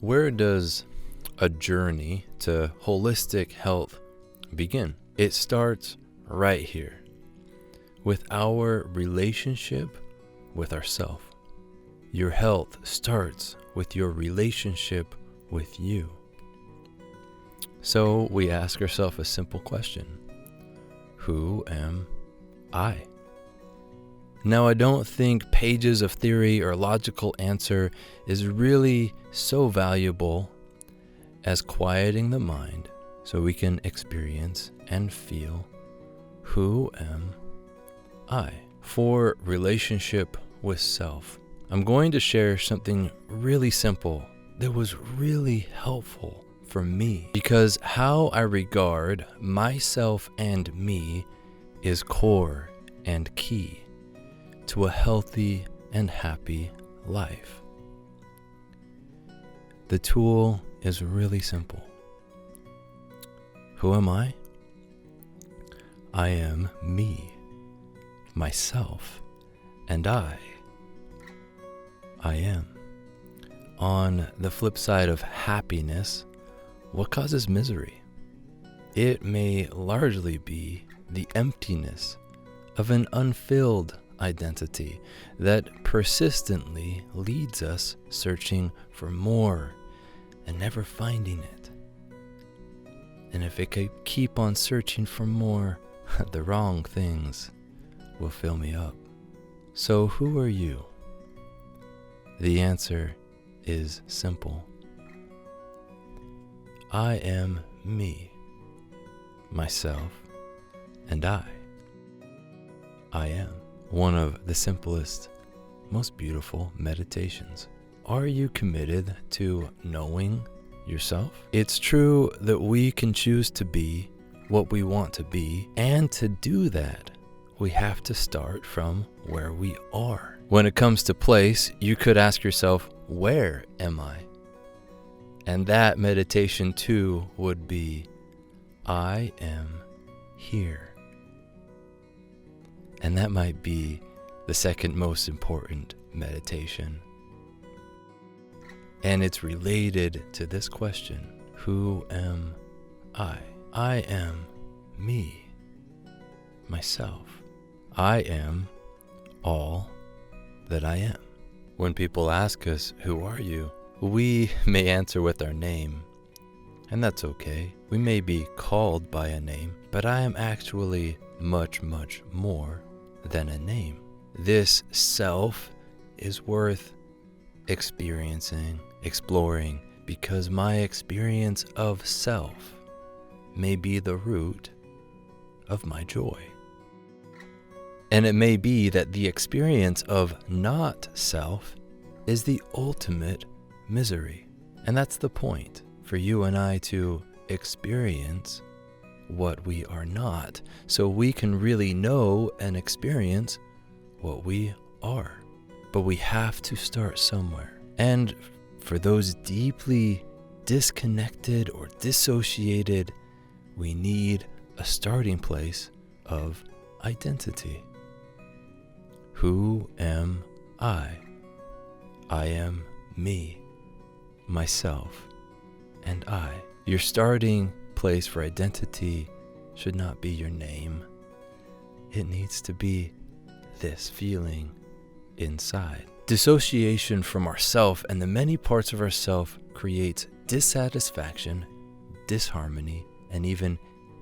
Where does a journey to holistic health begin? It starts right here with our relationship with ourself. Your health starts with your relationship with you. So we ask ourselves a simple question. Who am I? Now, I don't think pages of theory or logical answer is really so valuable as quieting the mind so we can experience and feel, who am I? For relationship with self, I'm going to share something really simple that was really helpful for me, because how I regard myself and me is core and key to a healthy and happy life. The tool is really simple. Who am I? I am me, myself, and I am. On the flip side of happiness, what causes misery? It may largely be the emptiness of an unfilled identity that persistently leads us searching for more and never finding it. And if it could keep on searching for more, the wrong things will fill me up. So who are you? The answer is simple. I am me, myself, and I am. One of the simplest, most beautiful meditations. Are you committed to knowing yourself? It's true that we can choose to be what we want to be, and to do that, we have to start from where we are. When it comes to place, you could ask yourself, where am I? And that meditation too would be, I am here. And that might be the second most important meditation. And it's related to this question, who am I? I am me, myself. I am all that I am. When people ask us, who are you? We may answer with our name, and that's okay. We may be called by a name, but I am actually much, much more than a name. This self is worth experiencing, exploring, because my experience of self may be the root of my joy. And it may be that the experience of not self is the ultimate misery. And that's the point, for you and I to experience what we are not, so we can really know and experience what we are. But we have to start somewhere. And for those deeply disconnected or dissociated, we need a starting place of identity. Who am I? I am me, myself, and I. Your starting place for identity should not be your name. It needs to be this feeling inside. Dissociation from ourself and the many parts of ourself creates dissatisfaction, disharmony, and even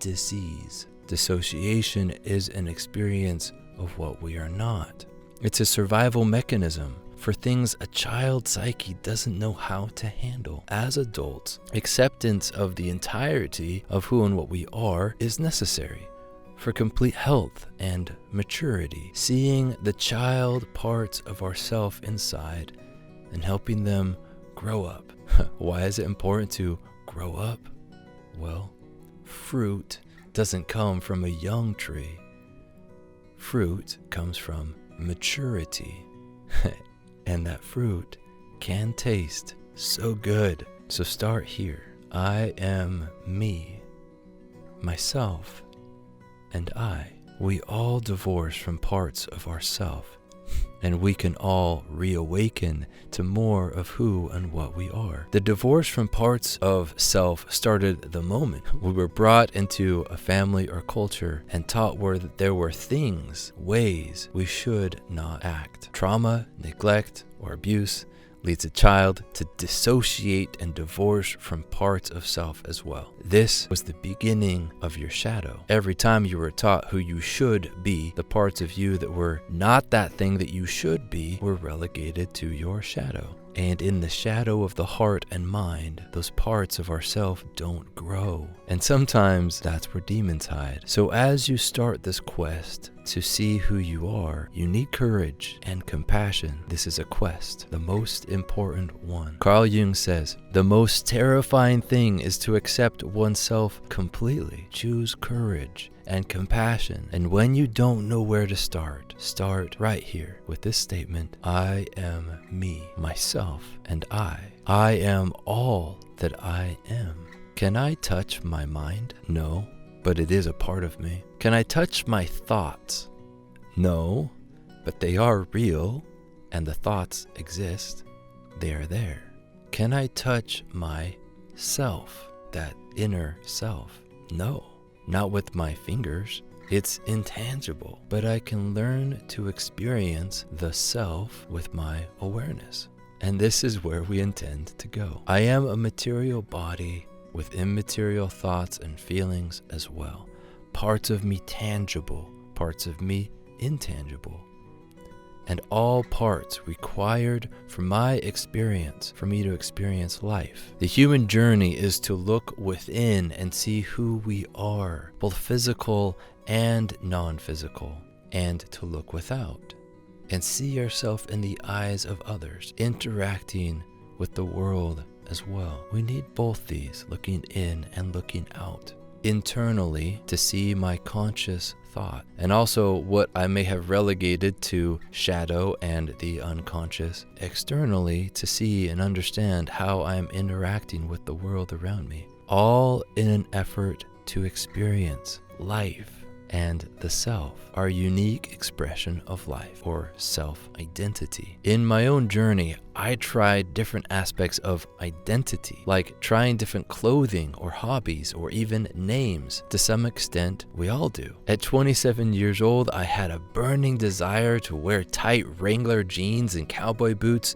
disease. Dissociation is an experience of what we are not. It's a survival mechanism for things a child psyche doesn't know how to handle. As adults, acceptance of the entirety of who and what we are is necessary for complete health and maturity. Seeing the child parts of ourself inside and helping them grow up. Why is it important to grow up? Well, fruit doesn't come from a young tree. Fruit comes from maturity. And that fruit can taste so good. So start here. I am me, myself, and I. We all divorce from parts of ourself, and we can all reawaken to more of who and what we are. The divorce from parts of self started the moment we were brought into a family or culture and taught where there were things, ways we should not act. Trauma, neglect, or abuse leads a child to dissociate and divorce from parts of self as well. This was the beginning of your shadow. Every time you were taught who you should be, the parts of you that were not that thing that you should be were relegated to your shadow. And in the shadow of the heart and mind, those parts of ourself don't grow. And sometimes that's where demons hide. So as you start this quest to see who you are, you need courage and compassion. This is a quest, the most important one. Carl Jung says, the most terrifying thing is to accept oneself completely. Choose courage and compassion. And when you don't know where to start right here with this statement: I am me, myself, and I am all that I am. Can I touch my mind? No, but it is a part of me. Can I touch my thoughts? No, but they are real, and the thoughts exist. They are there. Can I touch my self, that inner self? No, not with my fingers. It's intangible, but I can learn to experience the self with my awareness. And this is where we intend to go. I am a material body with immaterial thoughts and feelings as well. Parts of me tangible, parts of me intangible. And all parts required for my experience, for me to experience life. The human journey is to look within and see who we are, both physical and non-physical, and to look without and see ourselves in the eyes of others, interacting with the world as well. We need both these, looking in and looking out. Internally, to see my conscious thought, and also what I may have relegated to shadow and the unconscious. Externally, to see and understand how I am interacting with the world around me, all in an effort to experience life and the self, our unique expression of life, or self-identity. In my own journey, I tried different aspects of identity, like trying different clothing or hobbies or even names. To some extent, we all do. At 27 years old, I had a burning desire to wear tight Wrangler jeans and cowboy boots,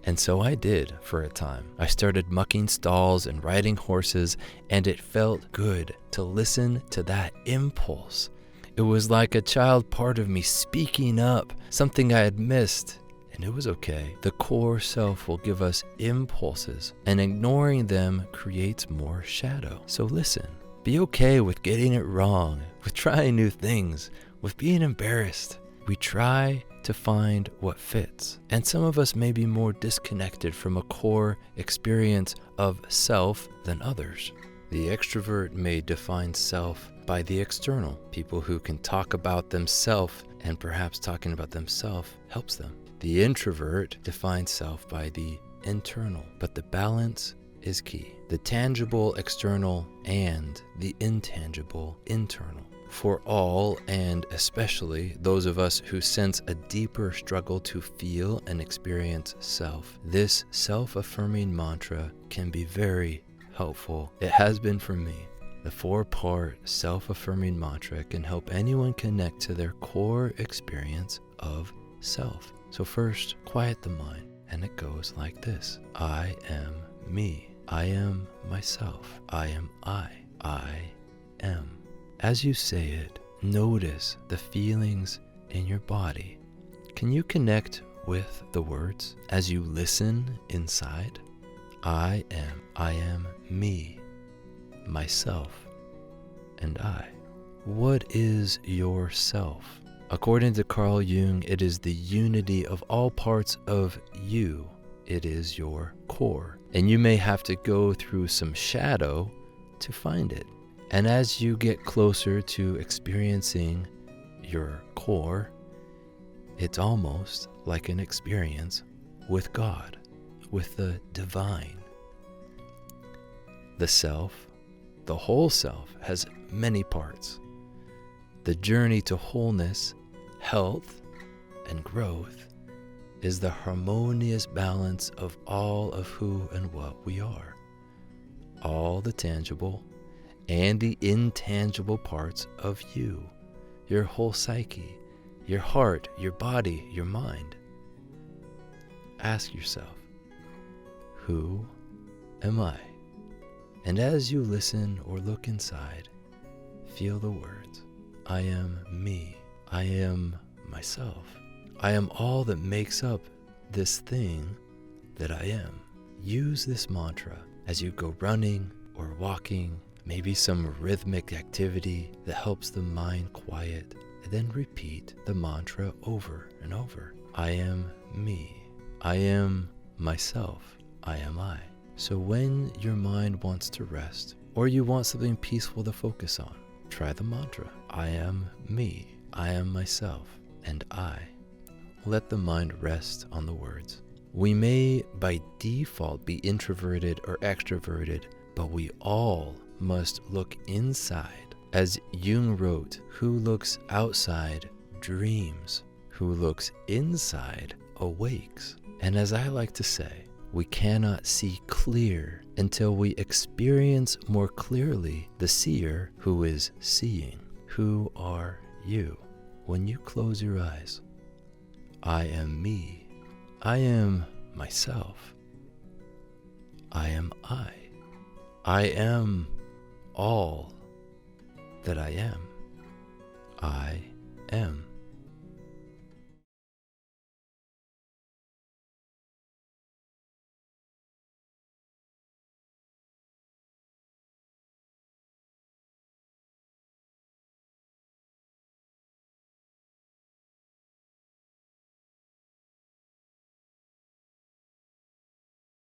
and so I did for a time. I started mucking stalls and riding horses, and it felt good to listen to that impulse. It was like a child part of me speaking up, something I had missed, and it was okay. The core self will give us impulses, and ignoring them creates more shadow. So listen, be okay with getting it wrong, with trying new things, with being embarrassed. We try to find what fits. And some of us may be more disconnected from a core experience of self than others. The extrovert may define self by the external, people who can talk about themselves, and perhaps talking about themselves helps them. The introvert defines self by the internal, but the balance is key. The tangible external and the intangible internal. For all, and especially those of us who sense a deeper struggle to feel and experience self, this self-affirming mantra can be very helpful. It has been for me. The 4-part self-affirming mantra can help anyone connect to their core experience of self. So first, quiet the mind, and it goes like this. I am me. I am myself. I am I. I am. As you say it, notice the feelings in your body. Can you connect with the words as you listen inside? I am me, myself, and I. What is yourself? According to Carl Jung, it is the unity of all parts of you. It is your core. And you may have to go through some shadow to find it. And as you get closer to experiencing your core, it's almost like an experience with God, with the divine. The self, the whole self, has many parts. The journey to wholeness, health, and growth is the harmonious balance of all of who and what we are. All the tangible and the intangible parts of you, your whole psyche, your heart, your body, your mind. Ask yourself, who am I? And as you listen or look inside, feel the words, I am me. I am myself. I am all that makes up this thing that I am. Use this mantra as you go running or walking, maybe some rhythmic activity that helps the mind quiet, and then repeat the mantra over and over. I am me. I am myself. I am I. So when your mind wants to rest, or you want something peaceful to focus on, try the mantra. I am me. I am myself. And I. Let the mind rest on the words. We may by default be introverted or extroverted, but we all must look inside. As Jung wrote, who looks outside dreams, who looks inside awakes. And as I like to say, we cannot see clear until we experience more clearly the seer who is seeing. Who are you? When you close your eyes, I am me. I am myself. I am I. I am all that I am. I am.